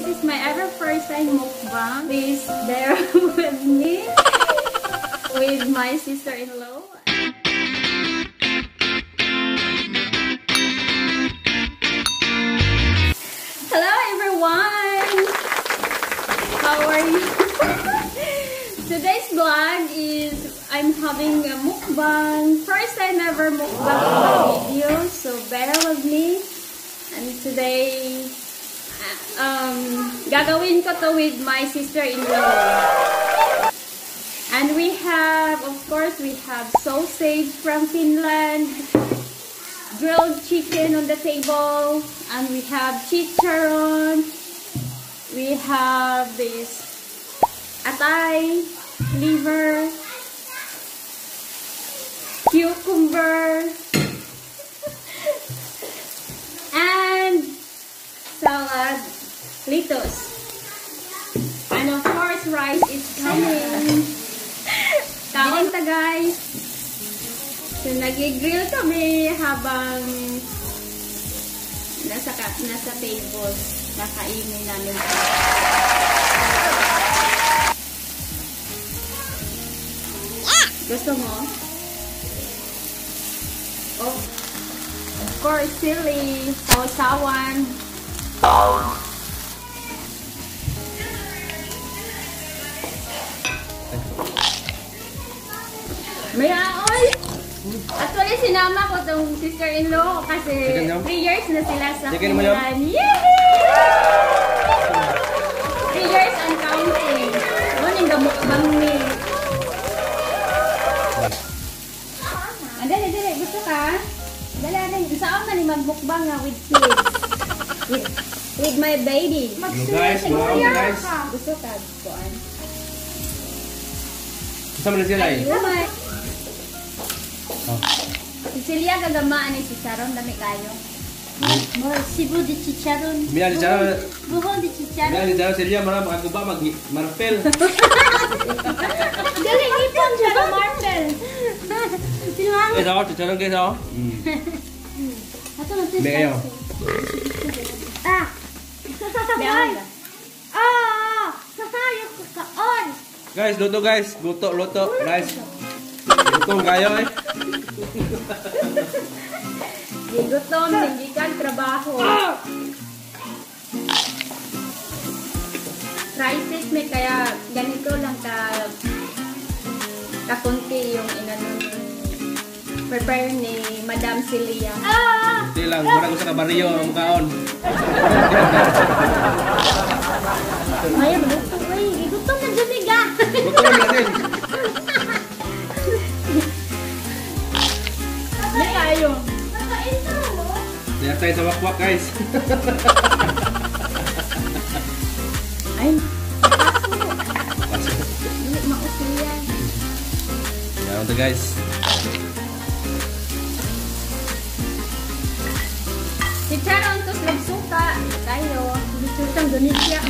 is my ever first time mukbang. Please bear with me with my sister-in-law. Hello everyone! How are you? Today's vlog is I'm having a mukbang. First time ever mukbang video, so bear with me. And today, gagawin ko to with my sister-in-law. And we have, of course, we have sausage from Finland, grilled chicken on the table, and we have chicharon. We have this atay, liver, cucumber, and salad, lettuce. And of course, rice is coming. Kain ta guys. So nag-grill kami habang nasa table. Nakainin namin. Gusto mo? Oh, of course, chili, sausawan. May aoy! Actually, sinama ko tong sister-in-law kasi 3 years na sila sa Finland. Yay! 3 years and counting. Doon yung gamukbang ni. Dali, gusto ka? Dali. Saan man yung magbukbang nga with kids? With my baby. Guys, guys. Gusto ka? Kuan? Kasama na sila eh. Sicilia gagamaan ni chicharon, dami kayo. Cebu de chicharon. Mira di chicharon. Buhon de chicharon. Mira di chicharon Celia marah makaguba marpel. Dali ipon siya sa marpel. Sinuang. Ito ako, chicharon guys ako. Ato na ito. Beka yun. Sasayok ka on. Guys, luto guys. Luto. Rice. Gutom kayo eh. Gutom, hindi ka trabaho. Crisis may kaya ganito lang kakunti yung prepare ni Madam Celia. Hindi lang, mura ko sa kabaryo ang mukhaon. Maya, gutom na. Gutom na dyan niga. Gutom na natin. May kayo. Lihat tayo sa wakwak guys. Ay, hindi mausin yan. Yan ito guys. Chicharon to sa suka. Tayo. Bisutang Indonesia.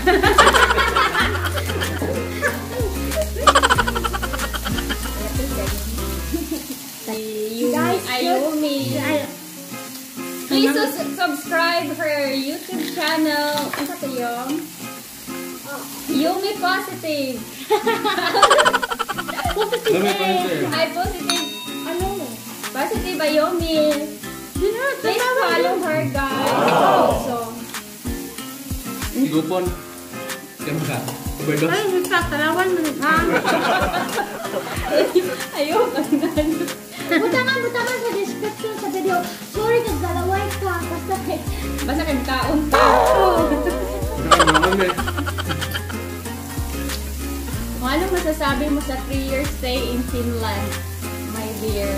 Guys, Ayumi. Please subscribe her YouTube channel. Ano ito yung? Yumi Positive. Positive. Ay, positive. Ano? Positive Ayumi. Please follow her, guys. Also. Igupon. Kamu ka? Overdose. Ay, talawan mo ha? Ayoko na. Butangan sa description sa video. Sorry, nagdalaway ka. Basta kang kaon ka. Ano masasabi mo sa 3 years stay in Finland, my dear?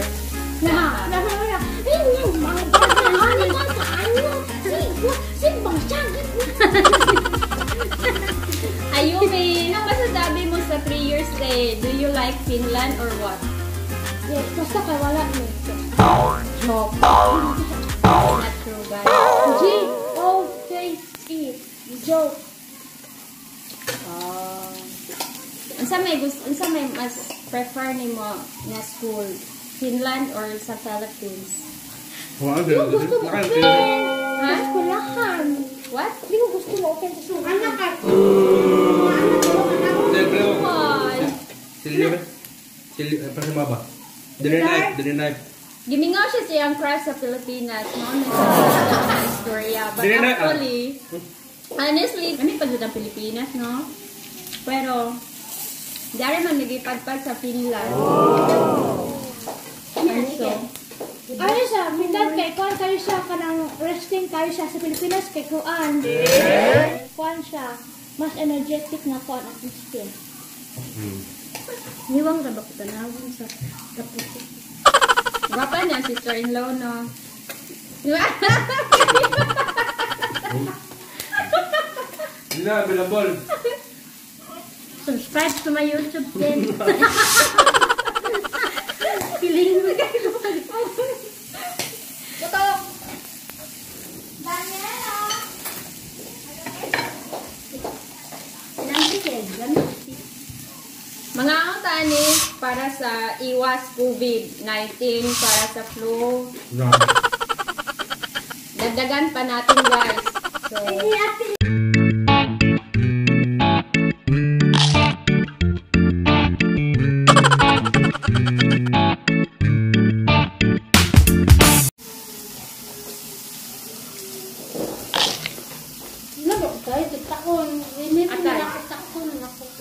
Ayumi, ano masasabi mo sa 3 years stay? Do you like Finland or what? Yes, basta ka wala mo. Joke. Not true, guys. G-O-K-E. Joke. Unsa may mas prefer nimo na school? Finland or sa Philippines? Gusto mo Ha? Kulahan. What? Hindi mo gusto mo open sa suka. Anak ka, Dinner knife. Gimingaw siya siyang crush sa Pilipinas, no? Nasa istorya. But actually, honestly, kami pagod ang Pilipinas, no? Pero, dari man nagipagpag sa Finland. So, ano siya, Finland kay Kuan kayo siya kanang resting kayo siya sa Pilipinas kay Kuan. Kuan siya, mas energetic na Kuan at skin. niwang rabak tanawin sa tapos. Gwapa niya, sister-in-law, no? Hindi na, available. Subscribe to my YouTube channel. Piling mo kayo. Ito. Daniela. Mga tani para sa iwas COVID-19, para sa flu. Dagdagan pa natin, guys. So,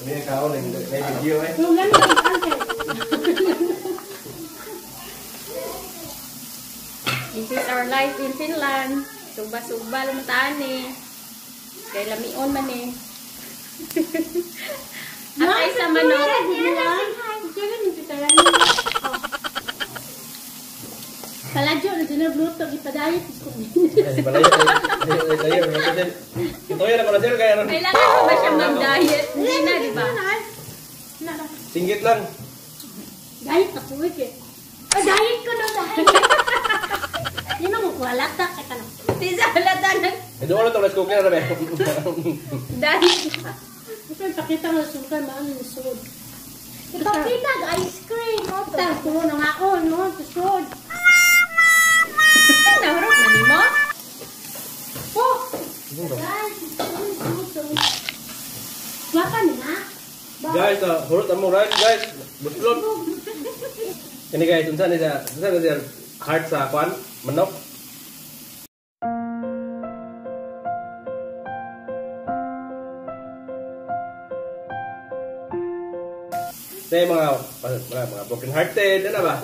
May kaon, may video eh. this is our life in Finland. Suba-suba lang tani. Kay lamion man eh. Atay sa manok. Kaladyo na dinabluto ipadayat ko. Ito yan ako na sir, kaya Kailangan ko ba siya mag-diet? Hindi na, di ba? singgit lang. Diet ako eh. Diet ko na dahil. Yun ang wala ta kay tanong. Hindi sa halata ng Doon na ito, let's cook na namin. diet. Ito pakita mo suka maano ni sud. Ipakita ice cream mo to. Tang tulo na nga ako no, sud. Nahurot na ni mo? Oh. Waka na. Guys, hurot ang rice guys. Buslot. Ini guys, unsa na siya heart sa kwan, manok. Say mga broken hearted, ano ba?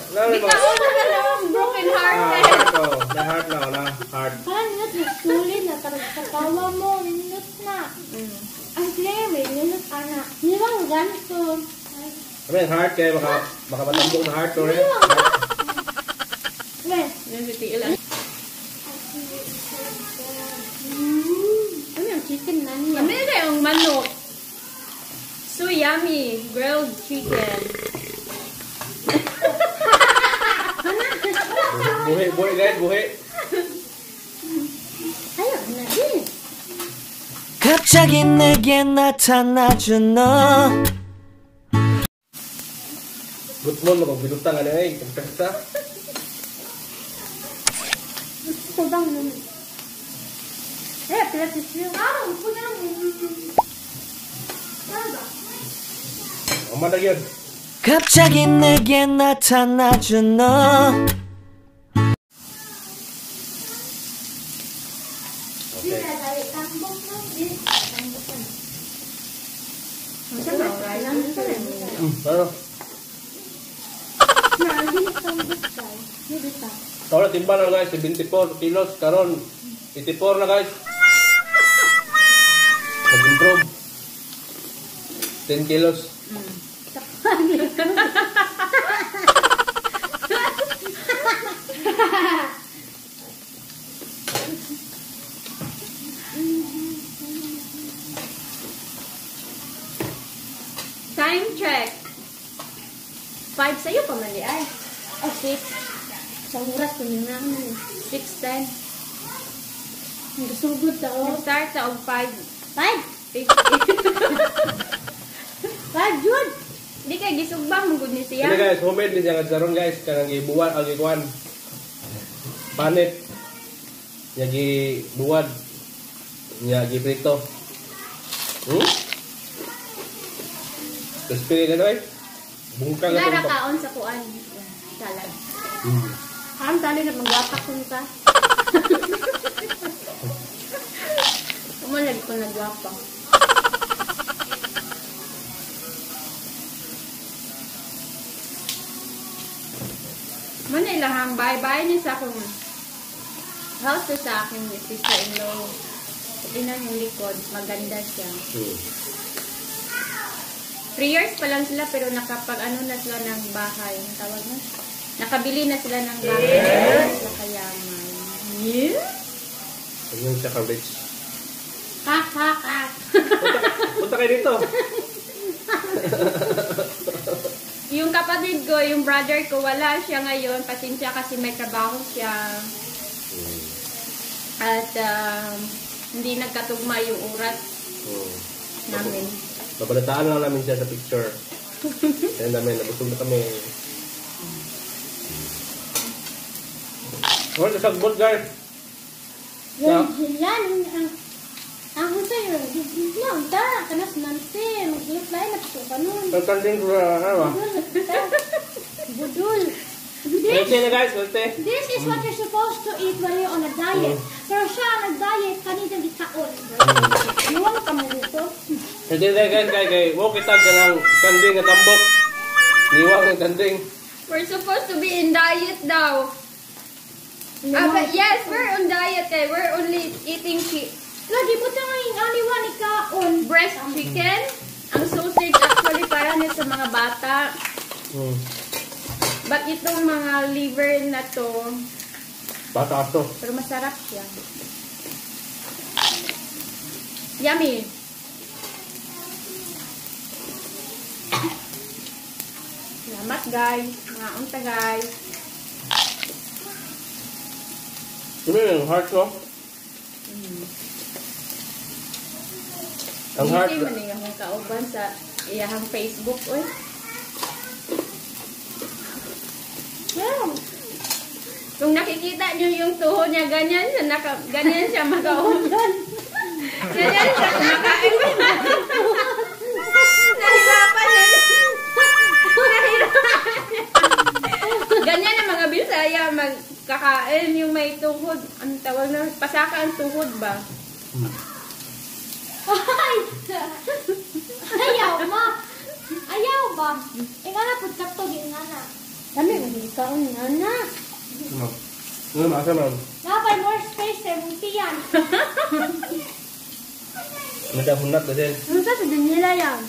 Di ka una ka lang broken hearted. Na heart na heart. Parang nat sulit na tarang katawa mo, minut na. Ang claim, minut ana. Nilang ganito. Kami yung heart kaya baka matambok na heart ko rin. Wes. Yan si Tila. Ano yung chicken na niya? Kami na yung manok. So yummy. Grilled chicken. Buhi guys, buhi. Ayaw na din. 갑자기 내게 나타나준 너 Gutmon mo kung binutang ano eh, kumpesta. Ito bang naman? pilates yun. Upo na lang. Ano ba? Umadag yun. 갑자기 내게 나타나준 너 Ano? Tawag na timba na guys, 74 kilos, karon 84 na guys. Nag-improve. 10 kilos. Time check. 5 sa'yo pa mali ay. Oh, 6. Sa oras ko nyo lang na. 6:10. Nagsugod na oh. Start sa og 5. 5? 5, Jud! Di kay gisugbang mugod ni siya. Ini guys, homemade din siya karon guys, kanang gibuwan ang gikuan. Panit. Nya gibuwad. Nya giprito. Crispy na guys. Bungkang Lara na tumbok. kaon sa kuan. Salad. Hmm. Ang tali na magwapak ko ka. Kumalag ko nagwapak. Manila hang bye-bye niya sa akong house to sa aking sister-in-law. Tingnan yung likod, maganda siya. 3 years pa lang sila pero nakapag ano na sila ng bahay. Ang tawag na? Nakabili na sila ng bahay. Sila kayaman. Yeah? Ayun siya ka-rich. Ha. Punta kayo dito. Yung kapatid ko, yung brother ko, wala siya ngayon. Pasensya kasi may trabaho siya. At hindi nagkatugma yung oras namin. Babalataan lang namin siya sa picture. Kaya namin, nabusog na kami. What is sagbot, guys? Yan, ang sa'yo, no, da, kanas nanti, mag-reply na po ka nun. Pagkanding ko ano ba? Budul. Welte na guys, welte. This is what you're supposed to eat when you're on a diet. Pero siya nag-diet, kanina di kaon. Iwan ka mo dito. Welte na guys, kay mo kita ganang kanding at tambok. Niwang ng kanding. We're supposed to be in diet daw. But yes, we're on diet eh. We're only eating Lagi po tayo yung aniwan ni kaon. breast chicken. Ang sausage actually para na sa mga bata. But itong mga liver na to, Bata to. pero masarap siya. Yummy. Salamat guys. Mga unta guys. Ano yung heart ko? Ang heart. Hindi man yung kauban sa iyahang Facebook. Oy. Yeah. Kung nakikita nyo yung tuhod niya, ganyan siya makauban. Ganyan siya kumakain. Nahirapan na. Ganyan ang mga Bisaya magkakain yung may tuhod. Ang tawag na, pasaka ang tuhod ba? Ay! Ayaw ma! Ayaw ba? Ingana po sakto din ngana. Dami mo hindi kaon ngana. Ano masa ma'am? Napay more space eh, munti yan. Nadahunat na din. Ano sa nila yan?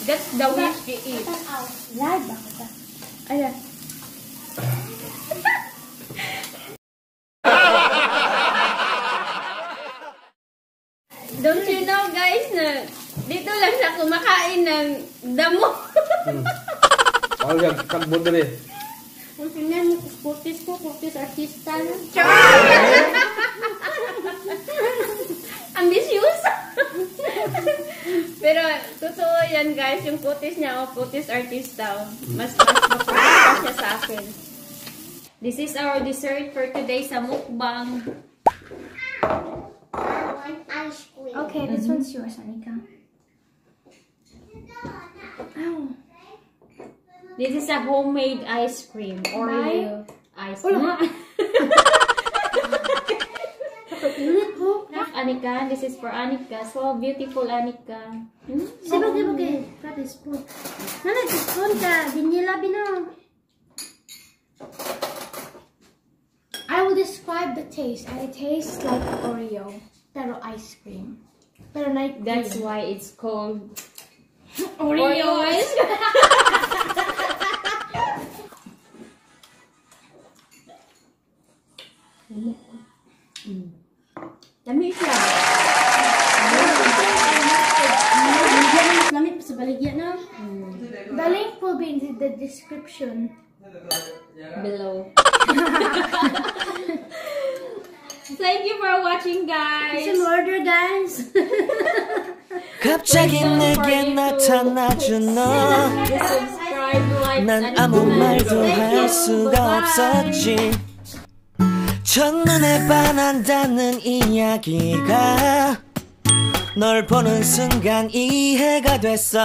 That's the wish we eat. Live ba ka? Ayan. Don't you know guys na dito lang siya kumakain ng damo. Ang sagbot na rin. Kung tingnan mo, kutis artista na. Ambitious. Pero totoo yan guys, yung kutis niya, kutis artista. Mas mapupunta siya sa akin. This is our dessert for today sa mukbang. Ice cream. Okay, this one's yours, Anika. Ow. This is a homemade ice cream. Oreo ice cream. Anika, this is for Anika. So beautiful, Anika. Sige. That is food. Nana, this one ka. Binila bina. I will describe the taste. It tastes like Oreo, pero ice cream. Pero like That's why it's called Oreo ice Dami siya. Lamit pa sa baligya na. The link will be in the description. Below. Thank you for watching, guys. Some order, guys. 갑자기 내게 나타나준 너 Subscribe, like, 난 and 아무 comment. 말도 Thank 할 you. 수가 Bye-bye. 없었지 첫눈에 반한다는 이야기가 널 보는 순간 이해가 됐어